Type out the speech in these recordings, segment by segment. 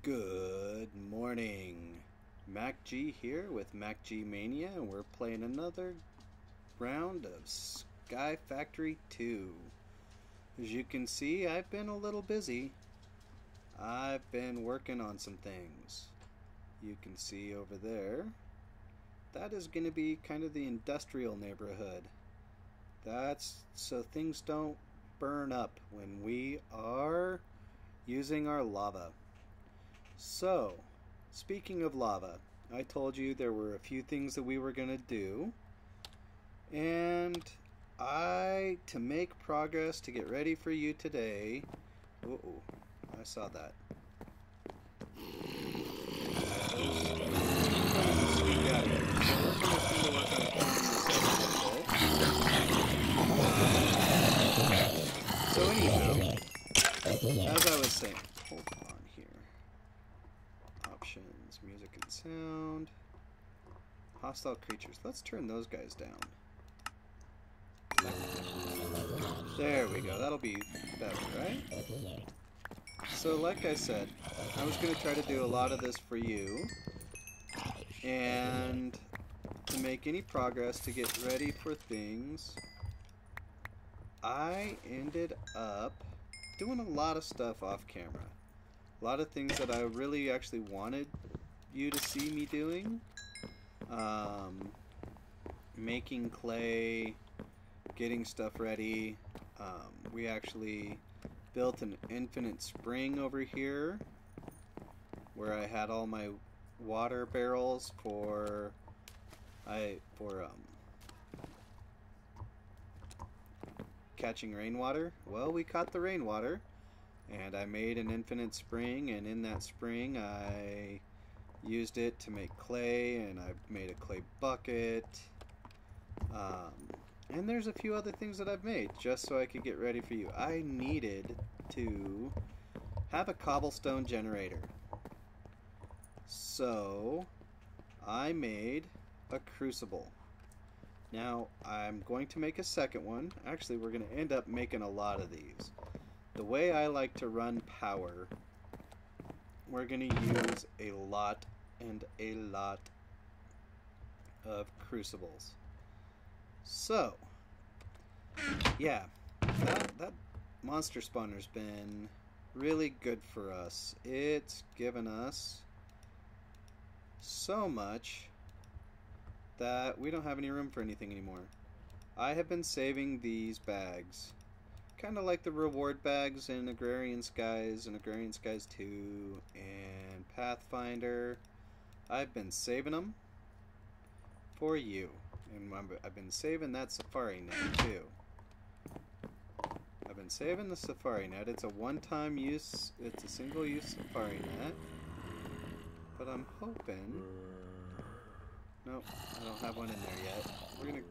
Good morning. Mac G here with Mac G Mania, and we're playing another round of Sky Factory 2. As you can see, I've been a little busy. I've been working on some things. You can see over there, that is going to be kind of the industrial neighborhood. That's so things don't burn up when we are using our lava. So, speaking of lava, I told you there were a few things that we were going to do. And to make progress, to get ready for you today... Uh-oh, I saw that. So anyhow, as I was saying, hold on here. Options, music and sound. Hostile creatures. Let's turn those guys down. There we go. That'll be better, right? So like I said, I was going to try to do a lot of this for you. And to make any progress, to get ready for things, I ended up doing a lot of stuff off camera. A lot of things that I really actually wanted you to see me doing. Making clay, getting stuff ready. We actually built an infinite spring over here where I had all my water barrels for catching rainwater. Well, we caught the rainwater, and I made an infinite spring, and in that spring I used it to make clay, and I made a clay bucket. And there's a few other things that I've made just so I could get ready for you. I needed to have a cobblestone generator. So I made a crucible. Now, I'm going to make a second one. Actually, we're going to end up making a lot of these. The way I like to run power, we're going to use a lot and a lot of crucibles. So, yeah, that monster spawner's been really good for us. It's given us so much that we don't have any room for anything anymore. I have been saving these bags, kind of like the reward bags in Agrarian Skies and Agrarian Skies 2 and Pathfinder. I've been saving them for you, and I've been saving that safari net too. I've been saving the safari net. It's a one-time use, it's a single-use safari net, but I'm hoping... Nope, I don't have one in there yet. We're gonna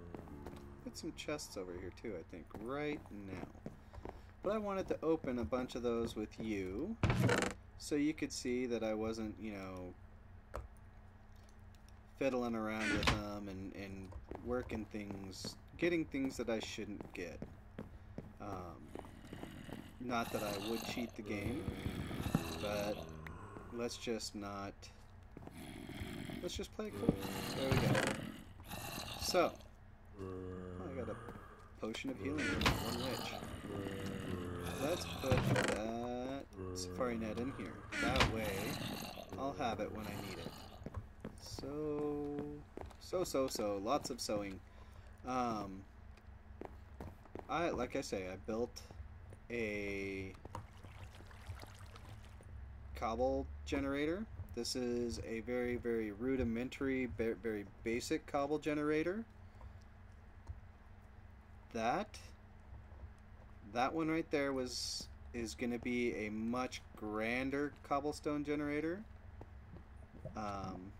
put some chests over here too, I think, right now. But I wanted to open a bunch of those with you, so you could see that I wasn't, you know, fiddling around with them and working things, getting things that I shouldn't get. Not that I would cheat the game, but let's just not... Let's just play it cool. There we go. So, I got a potion of healing from one witch. Let's put that safari net in here. That way, I'll have it when I need it. So, lots of sewing. Like I say, I built a cobble generator. This is a very, very rudimentary, very basic cobble generator. That one right there is going to be a much grander cobblestone generator,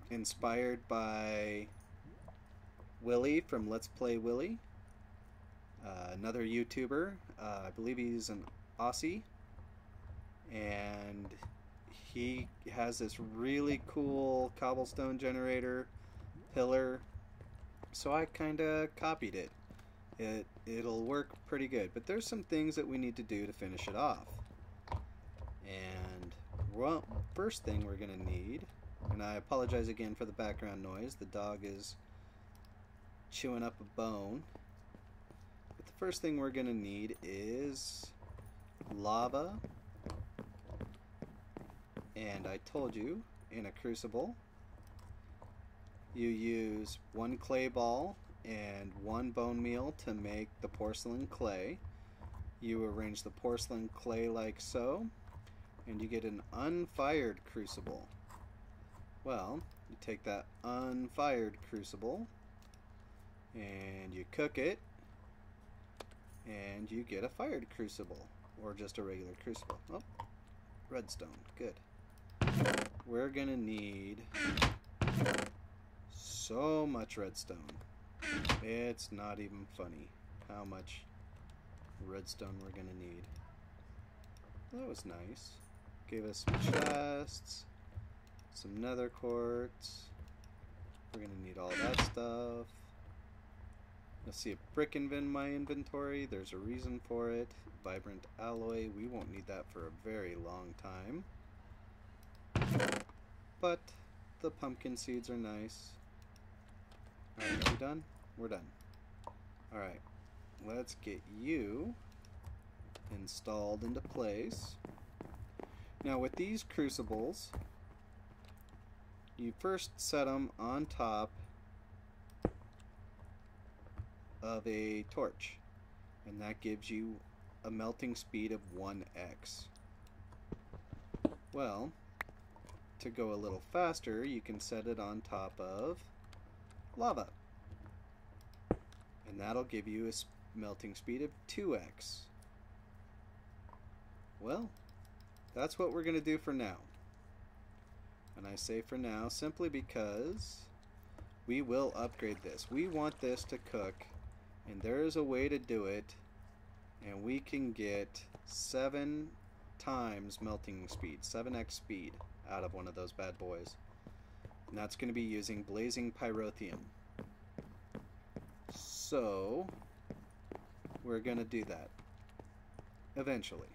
inspired by Willy from Letsplaywilly, another YouTuber. I believe he's an Aussie, and he has this really cool cobblestone generator pillar, so I kind of copied it. It'll work pretty good, but there's some things that we need to do to finish it off. And Well, first thing we're going to need, and I apologize again for the background noise, the dog is chewing up a bone. But the first thing we're going to need is lava, and I told you, in a crucible, you use 1 clay ball and 1 bone meal to make the porcelain clay. You arrange the porcelain clay like so, and you get an unfired crucible. Well, you take that unfired crucible and you cook it, and you get a fired crucible, or just a regular crucible. Oh, redstone, good. We're gonna need so much redstone. It's not even funny how much redstone we're gonna need. That was nice. Gave us some chests, some nether quartz. We're gonna need all that stuff. You'll see a brick in my inventory. There's a reason for it. Vibrant alloy. We won't need that for a very long time. But the pumpkin seeds are nice. Alright, are we done? We're done. Alright, let's get you installed into place. Now with these crucibles, you first set them on top of a torch, and that gives you a melting speed of 1x. Well, to go a little faster, you can set it on top of lava, and that'll give you a melting speed of 2x. Well, that's what we're going to do for now. And I say for now simply because we will upgrade this. We want this to cook, and there is a way to do it, and we can get 7 times melting speed, 7x speed out of one of those bad boys. And that's going to be using blazing pyrotheum. So we're going to do that eventually.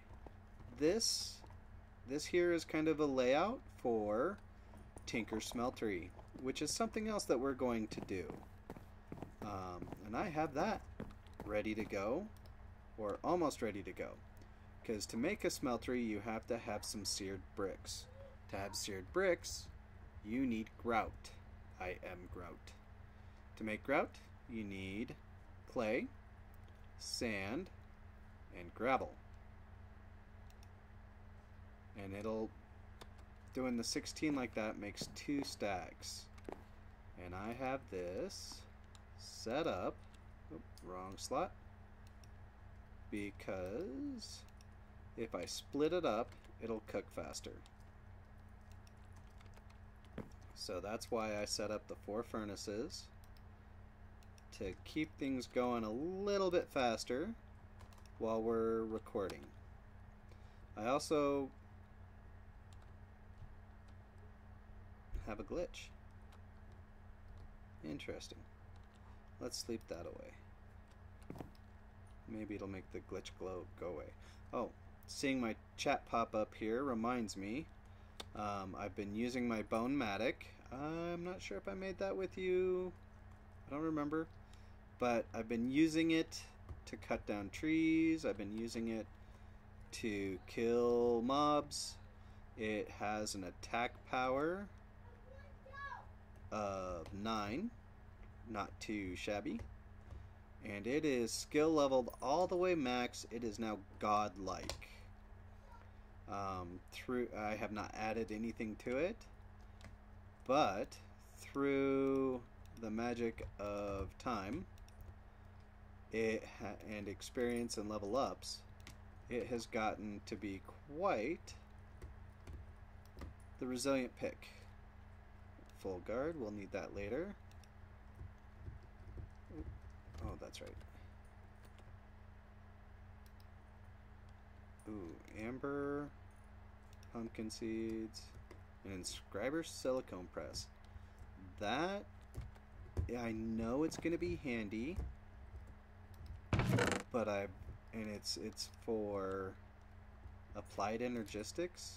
This here is kind of a layout for Tinker Smeltery, which is something else that we're going to do. And I have that ready to go, or almost ready to go. Because to make a smeltery, you have to have some seared bricks. To have seared bricks, you need grout. I am grout. To make grout, you need clay, sand, and gravel. And it'll, doing the 16 like that makes 2 stacks. And I have this set up, wrong slot, because if I split it up, it'll cook faster. So that's why I set up the 4 furnaces, to keep things going a little bit faster while we're recording. I also have a glitch. Interesting. Let's sleep that away. Maybe it'll make the glitch go away. Oh, seeing my chat pop up here reminds me, I've been using my bone matic. I'm not sure if I made that with you. I don't remember. But I've been using it to cut down trees. I've been using it to kill mobs. It has an attack power of 9. Not too shabby. And it is skill leveled all the way max. It is now godlike. I have not added anything to it, but through the magic of time and experience and level ups, it has gotten to be quite the resilient pick. Full guard, we'll need that later. Oh, that's right. Ooh, amber, pumpkin seeds, and inscriber silicone press. That, I know it's going to be handy, but it's for applied energistics,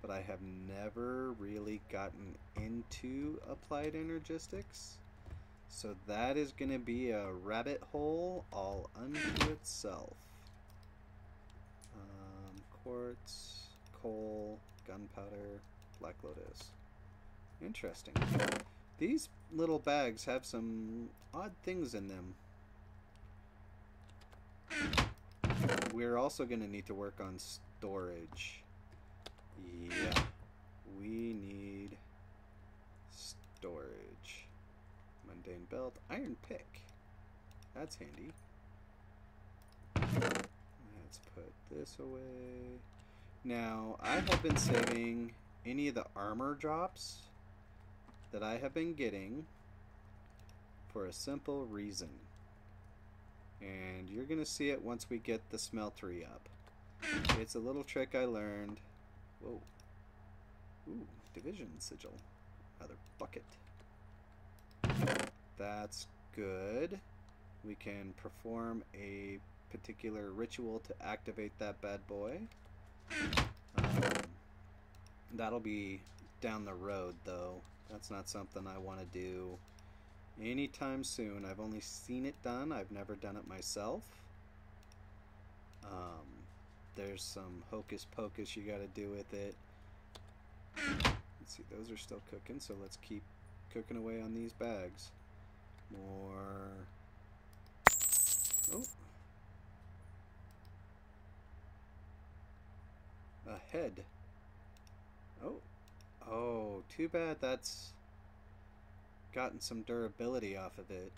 but but I have never really gotten into applied energistics. So that is going to be a rabbit hole all unto itself. Quartz, coal, gunpowder, black lotus. Interesting. These little bags have some odd things in them. We're also going to need to work on storage. Yeah, we need storage. Mundane belt, iron pick. That's handy. Let's put this away. Now, I have been saving any of the armor drops that I have been getting for a simple reason. And you're going to see it once we get the smeltery up. It's a little trick I learned. Whoa. Ooh, division sigil. Another bucket. That's good. We can perform a particular ritual to activate that bad boy. That'll be down the road, though. That's not something I want to do anytime soon. I've only seen it done. I've never done it myself. There's some hocus pocus you gotta do with it. Let's see, those are still cooking, so let's keep cooking away on these bags. More. Oh. A head. Oh. Oh, too bad that's gotten some durability off of it.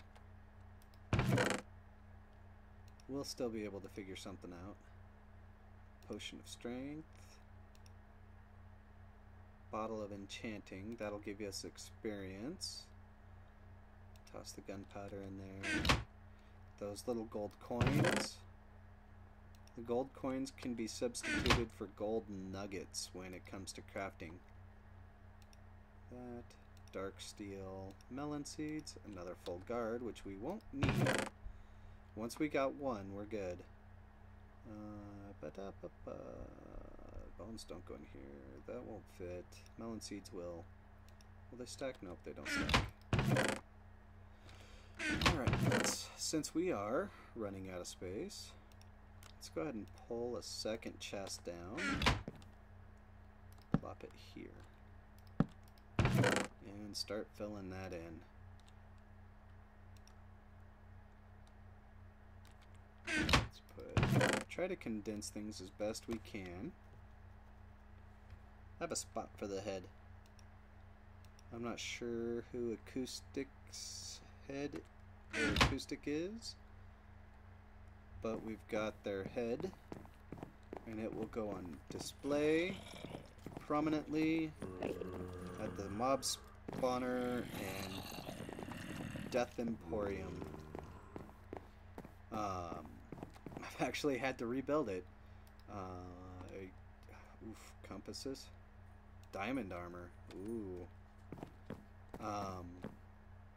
We'll still be able to figure something out. Potion of strength. Bottle of enchanting. That'll give us experience. Toss the gunpowder in there. Those little gold coins. The gold coins can be substituted for gold nuggets when it comes to crafting. That. Dark steel. Melon seeds. Another full guard, which we won't need. Once we got one, we're good. Bones don't go in here. That won't fit. Melon seeds will. Will they stack? Nope, they don't stack. Alright, since we are running out of space, let's go ahead and pull a second chest down. Plop it here. And start filling that in. Try to condense things as best we can. I have a spot for the head. I'm not sure who Acoustic's head or Acoustic is, but we've got their head, and it will go on display prominently at the mob spawner and Death Emporium. I've actually had to rebuild it. Compasses. Diamond armor. Ooh.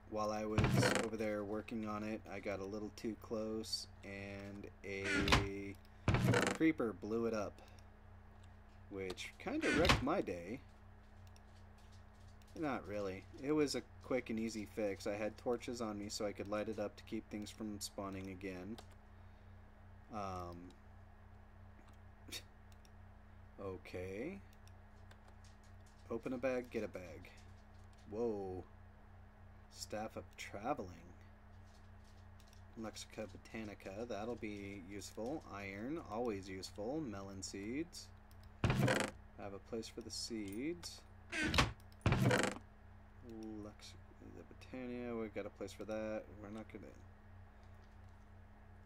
While I was over there working on it, I got a little too close and a creeper blew it up, which kind of wrecked my day. Not really. It was a quick and easy fix. I had torches on me so I could light it up to keep things from spawning again. Okay. Open a bag, get a bag. Whoa. Staff of Traveling. Lexica Botanica, that'll be useful. Iron, always useful. Melon seeds. Have a place for the seeds. The Botania, we got a place for that. We're not gonna.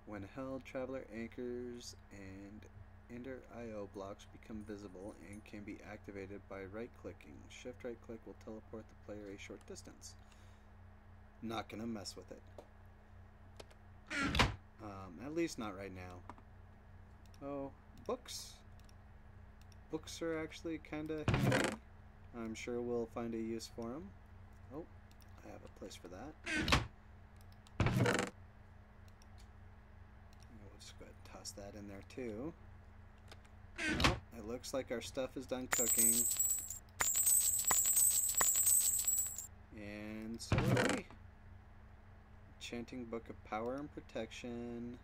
When held, Traveler anchors and Ender IO blocks become visible and can be activated by right-clicking. Shift right-click will teleport the player a short distance. Not gonna mess with it. At least not right now. Oh, books. Books are actually kinda handy. I'm sure we'll find a use for them. Oh, I have a place for that. We'll just go ahead and toss that in there too. Oh, it looks like our stuff is done cooking. And so are we. Enchanting Book of Power and Protection.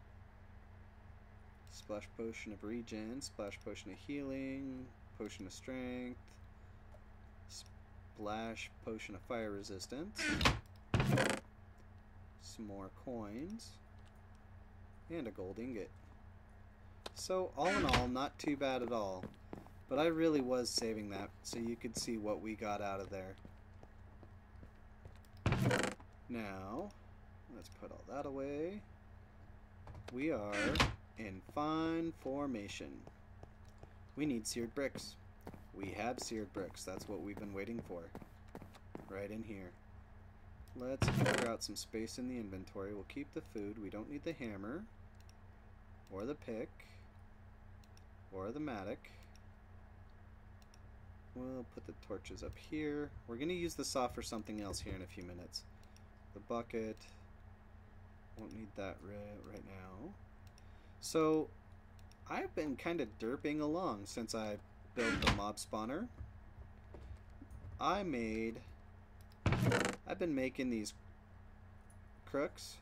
Splash Potion of Regen. Splash Potion of Healing. Potion of Strength. Splash Potion of Fire Resistance. Some more coins. And a gold ingot. So, all in all, not too bad at all. But I really was saving that so you could see what we got out of there. Now, let's put all that away. We are in fine formation. We need seared bricks. We have seared bricks. That's what we've been waiting for. Right in here. Let's figure out some space in the inventory. We'll keep the food. We don't need the hammer. Or the pick. Or the mattock. We'll put the torches up here. We're going to use the saw for something else here in a few minutes. The bucket. Won't need that right now. So, I've been kind of derping along since I built the mob spawner. I've been making these crooks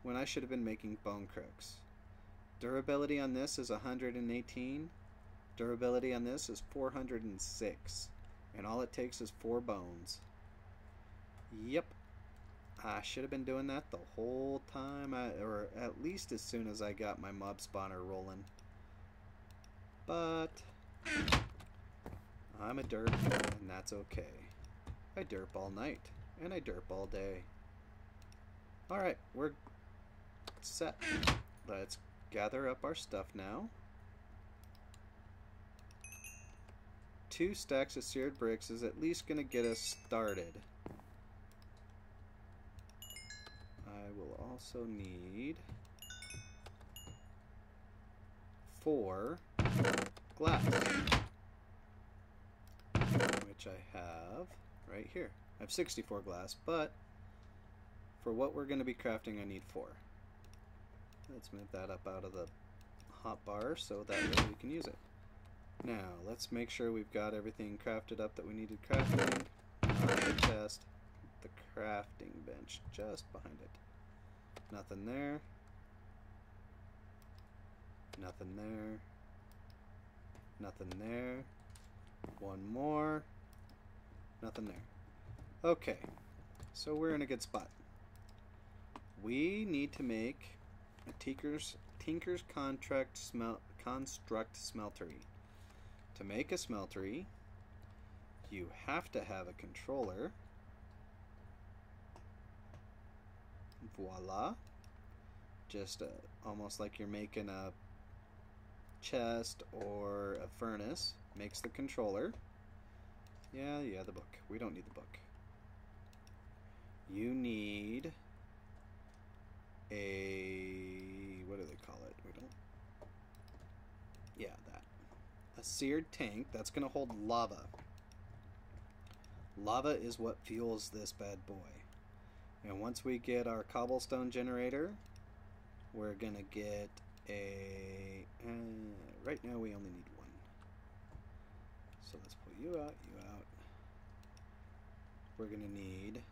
when I should have been making bone crooks. Durability on this is 118. Durability on this is 406. And all it takes is 4 bones. Yep. I should have been doing that the whole time, or at least as soon as I got my mob spawner rolling. But I'm a derp, and that's okay. I derp all night, and I derp all day. Alright, we're set. Let's gather up our stuff now. 2 stacks of seared bricks is at least going to get us started. I will also need 4 glass, which I have right here. I have 64 glass, but for what we're going to be crafting, I need 4. Let's move that up out of the hotbar so that way we can use it. Now, let's make sure we've got everything crafted up that we needed crafting. The chest, the crafting bench just behind it. Nothing there. Nothing there. Nothing there. One more. Nothing there. Okay, so we're in a good spot. We need to make a Tinker's Construct Smeltery. To make a smeltery, you have to have a controller. Voila. Just almost like you're making a chest or a furnace. Makes the controller. Yeah, the book. We don't need the book. You need a... what do they call it? We don't... yeah, that. A seared tank that's going to hold lava. Lava is what fuels this bad boy. And once we get our cobblestone generator, we're going to get a... right now we only need 1. So let's pull you out, you out. We're going to need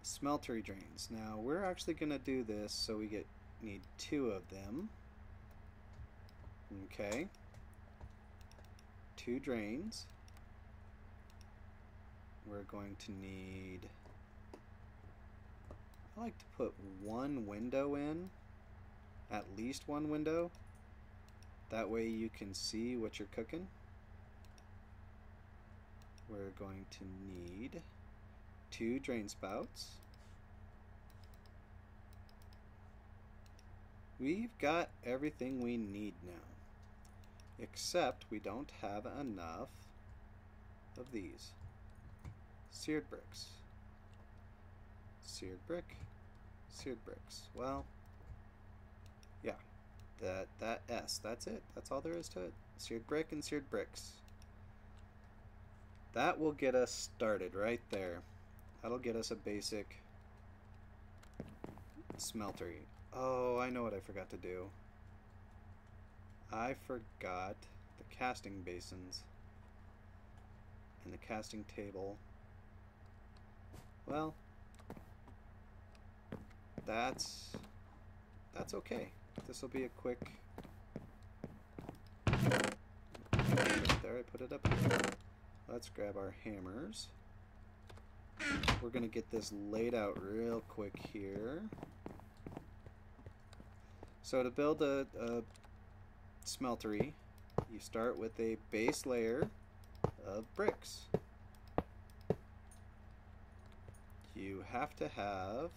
smeltery drains. Now we're actually going to do this so we need 2 of them. Okay. 2 drains. We're going to need... I like to put 1 window in. At least 1 window. That way you can see what you're cooking. We're going to need 2 drain spouts. We've got everything we need now. Except we don't have enough of these. Seared bricks. Seared brick. Seared bricks. Well, yeah. That S. That's it. That's all there is to it. Seared brick and seared bricks. That will get us started right there. That'll get us a basic smeltery. Oh, I know what I forgot to do. I forgot the casting basins and the casting table. Well, that's okay. This will be a quick... There, I put it up here. Let's grab our hammers. We're going to get this laid out real quick here. So to build a smeltery, you start with a base layer of bricks. You have to have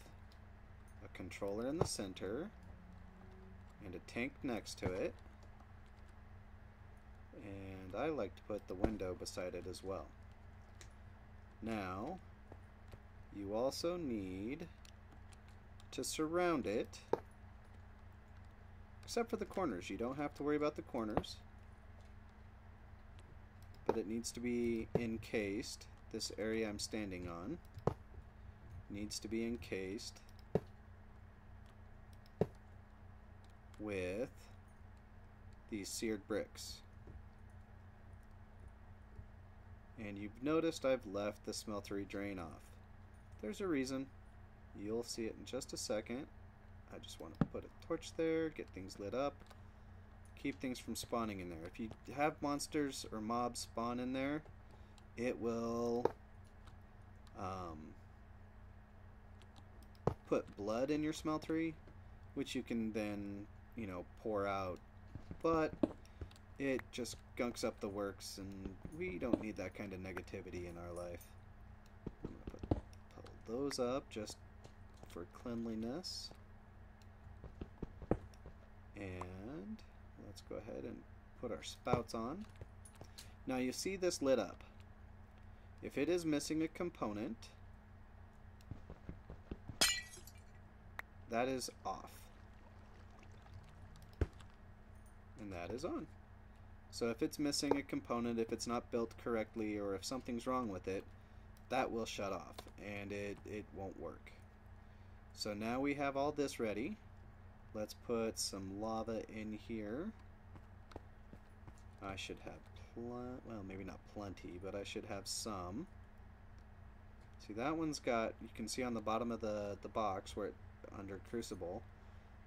a controller in the center and a tank next to it. And I like to put the window beside it as well. Now, you also need to surround it, except for the corners. You don't have to worry about the corners, but it needs to be encased. This area I'm standing on needs to be encased with these seared bricks. And you've noticed I've left the smeltery drain off. There's a reason. You'll see it in just a second. I just want to put a torch there, get things lit up, keep things from spawning in there. If you have monsters or mobs spawn in there, it will put blood in your smeltery, which you can then, you know, pour out. But it just gunks up the works, and we don't need that kind of negativity in our life. I'm going to pull those up just for cleanliness. And let's go ahead and put our spouts on. Now you see this lit up. If it is missing a component, that is off. And that is on. So if it's missing a component, if it's not built correctly, or if something's wrong with it, that will shut off and it won't work. So now we have all this ready. Let's put some lava in here. I should have well, maybe not plenty, but I should have some. See, that one's got, you can see on the bottom of the box where it, under crucible,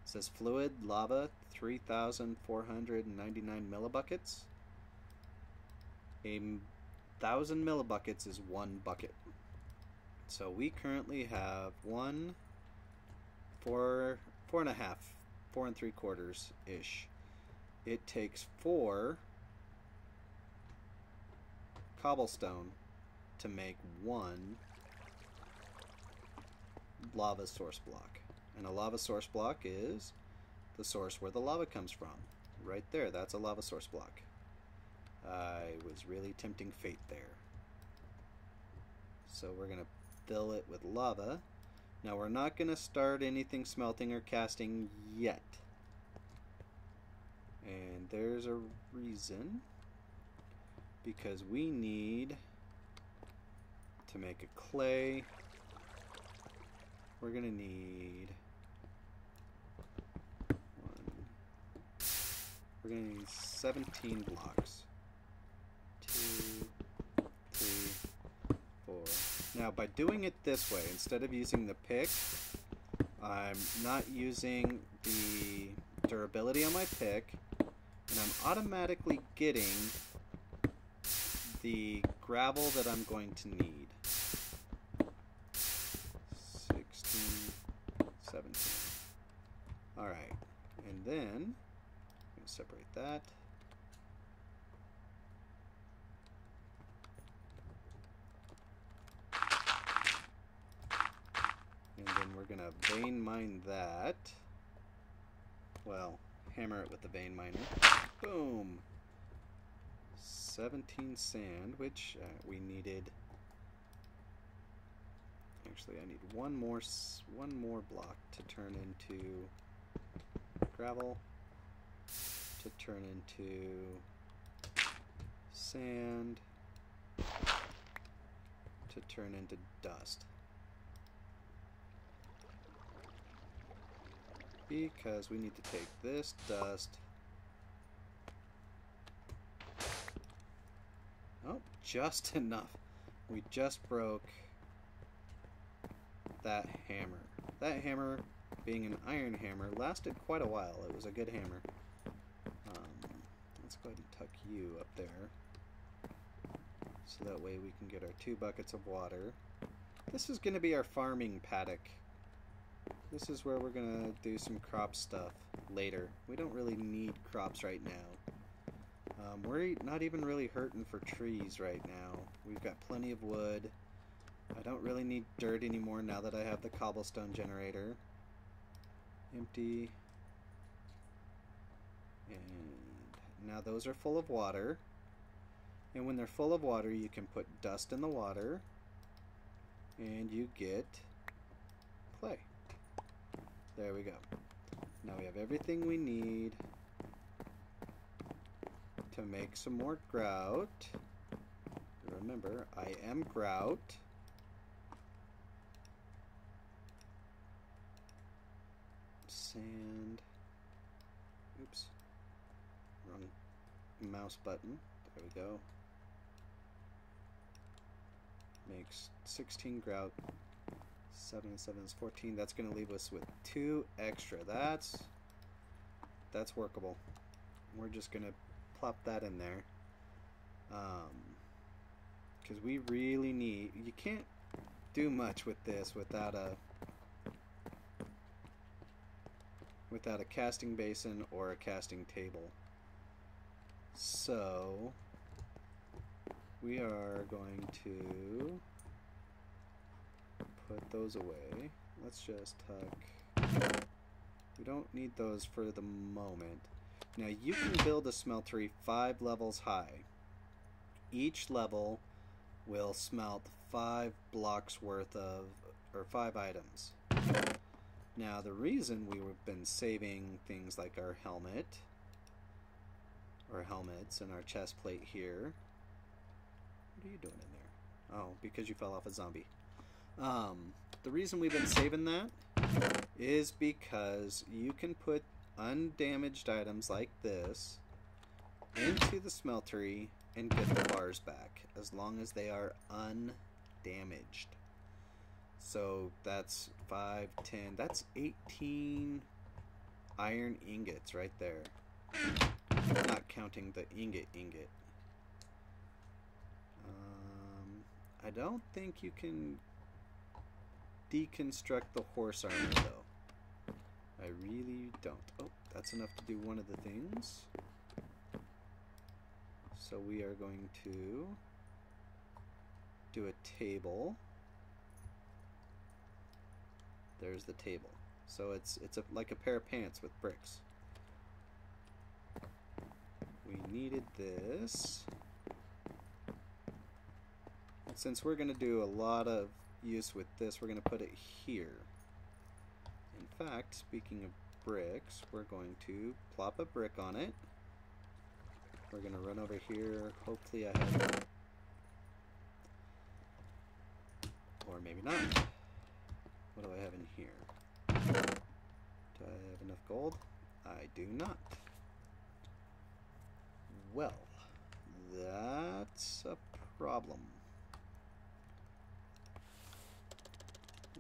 it says fluid lava 3,499 millibuckets. 1,000 millibuckets is 1 bucket. So we currently have 4 3/4 ish. It takes 4 cobblestone to make 1 lava source block. And a lava source block is the source where the lava comes from. Right there, that's a lava source block. I was really tempting fate there. So we're going to fill it with lava. Now we're not going to start anything smelting or casting yet. And there's a reason. Because we need to make a clay. We're going to need we're going to need 17 blocks. 2, 3, 4. Now by doing it this way, instead of using the pick, I'm not using the durability on my pick, and I'm automatically getting the gravel that I'm going to need. 16, 17. Alright, and then I'm going to separate that. And then we're going to vein mine that. Well, hammer it with the vein miner. Boom! 17 sand, which we needed. Actually, I need one more block to turn into gravel, to turn into sand, to turn into dust. Because we need to take this dust Oh, just enough. We just broke that hammer. That hammer, being an iron hammer, lasted quite a while. It was a good hammer. Let's go ahead and tuck you up there. So that way we can get our 2 buckets of water. This is going to be our farming paddock. This is where we're going to do some crop stuff later. We don't really need crops right now. We're not even really hurting for trees right now. We've got plenty of wood. I don't really need dirt anymore now that I have the cobblestone generator. Empty. And now those are full of water. And when they're full of water, you can put dust in the water. And you get clay. There we go. Now we have everything we need to make some more grout. Remember, I am grout. Sand. Oops. Wrong mouse button. There we go. Makes 16 grout. 7 and 7 is 14. That's going to leave us with 2 extra. That's workable. We're just going to plop that in there. Because we really need... You can't do much with this without a casting basin or a casting table. So we are going to put those away. Let's just tuck. We don't need those for the moment. Now you can build a smeltery 5 levels high. Each level will smelt 5 blocks worth of, or 5 items. Now the reason we've been saving things like our helmet, or helmets, and our chest plate here. What are you doing in there? Oh, because you fell off a zombie. The reason we've been saving that is because you can put undamaged items like this into the smeltery and get the bars back as long as they are undamaged. So that's 5, 10, that's 18 iron ingots right there. Not counting the ingot. I don't think you can deconstruct the horse armor though. I really don't. Oh, that's enough to do one of the things. So we are going to do a table. There's the table. So it's like a pair of pants with bricks. We needed this. And since we're going to do a lot of use with this, we're going to put it here. In fact, speaking of bricks, we're going to plop a brick on it. We're going to run over here. Hopefully I have... Or maybe not. What do I have in here? Do I have enough gold? I do not. Well, that's a problem.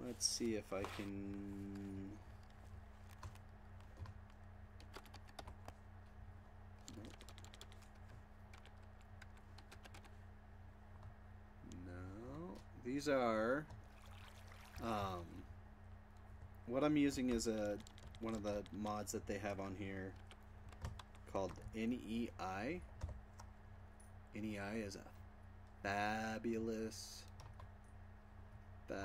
Let's see if I can... Nope. No. These are... what I'm using is one of the mods that they have on here called NEI. NEI is a fabulous. You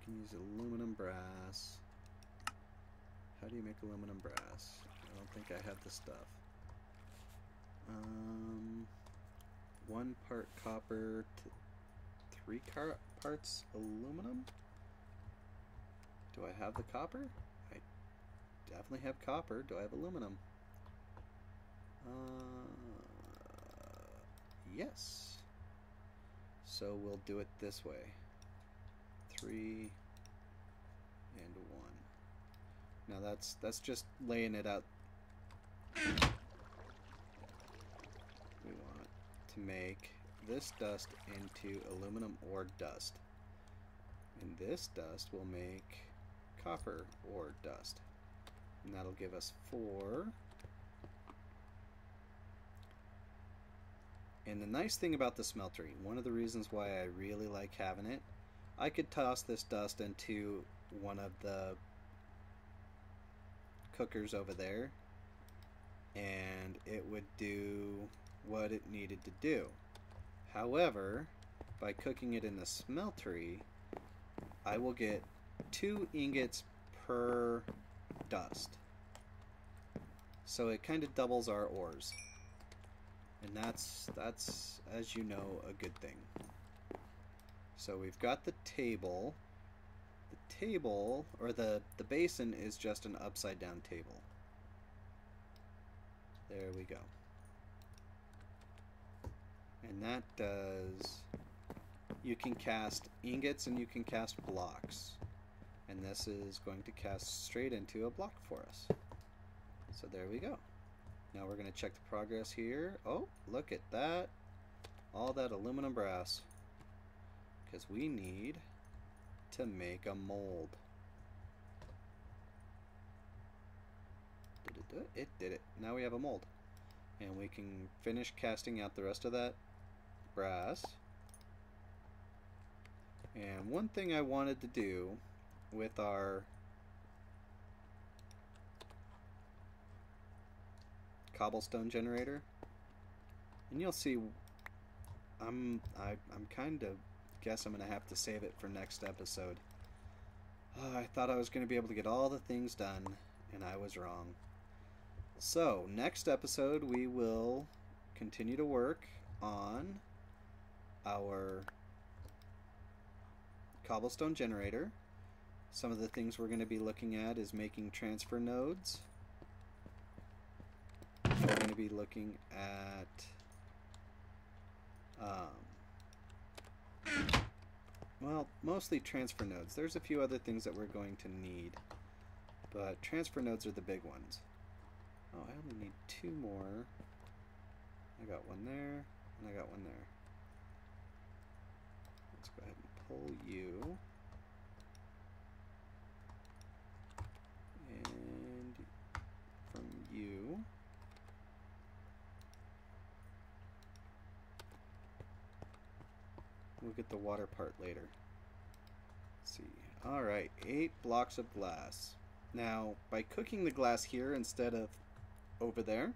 can use aluminum brass. How do you make aluminum brass? I don't think I have the stuff. 1 part copper to 3 parts aluminum? Do I have the copper? I definitely have copper. Do I have aluminum? Yes. So we'll do it this way. 3 and 1. Now that's just laying it out. We to make this dust into aluminum ore dust. And this dust will make copper ore dust. And that'll give us 4. And the nice thing about the smeltery, one of the reasons why I really like having it, I could toss this dust into one of the cookers over there and it would do what it needed to do. However, by cooking it in the smeltery, I will get 2 ingots per dust. So it kind of doubles our ores. And that's, as you know, a good thing. So we've got the table. The table, or the basin, is just an upside down table. There we go. And that does, you can cast ingots and you can cast blocks. And this is going to cast straight into a block for us. So there we go. Now we're going to check the progress here. Oh, look at that. All that aluminum brass. Because we need to make a mold. Did it do it? It did it. Now we have a mold. And we can finish casting out the rest of that brass. And one thing I wanted to do with our cobblestone generator, and you'll see, I'm kind of guess I'm gonna have to save it for next episode. I thought I was gonna be able to get all the things done, and I was wrong. So next episode we will continue to work on our cobblestone generator. Some of the things we're going to be looking at is making transfer nodes. We're going to be looking at well, mostly transfer nodes. There's a few other things that we're going to need, but transfer nodes are the big ones. Oh, I only need 2 more. I got one there, and I got one there. Let's go ahead and pull you. And from you, we'll get the water part later. Let's see. Alright, 8 blocks of glass. Now, by cooking the glass here instead of over there,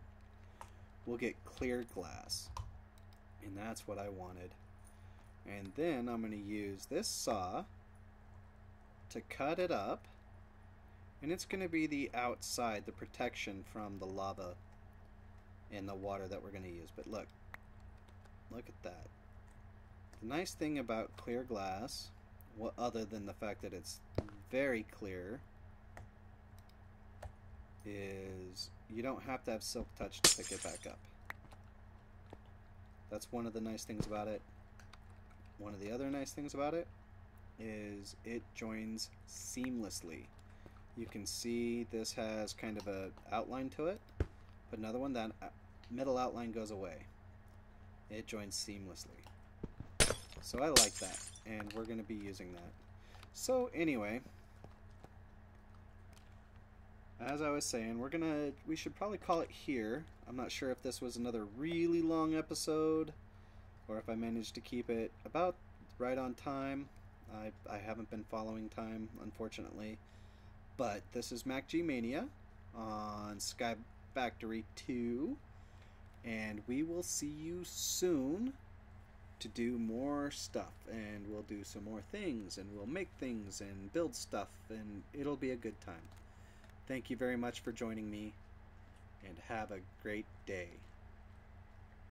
we'll get clear glass. And that's what I wanted. And then I'm going to use this saw to cut it up. And it's going to be the outside, the protection from the lava and the water that we're going to use. But look at that. The nice thing about clear glass, other than the fact that it's very clear, is you don't have to have silk touch to pick it back up. That's one of the nice things about it. One of the other nice things about it is it joins seamlessly. You can see this has kind of a outline to it, but another one, that middle outline goes away. It joins seamlessly. So I like that, and we're going to be using that. So anyway, as I was saying, we should probably call it here. I'm not sure if this was another really long episode or if I managed to keep it about right on time. I haven't been following time, unfortunately. But this is MacG Mania on Sky Factory 2, and we will see you soon to do more stuff, and we'll do some more things, and we'll make things and build stuff, and it'll be a good time. Thank you very much for joining me, and have a great day.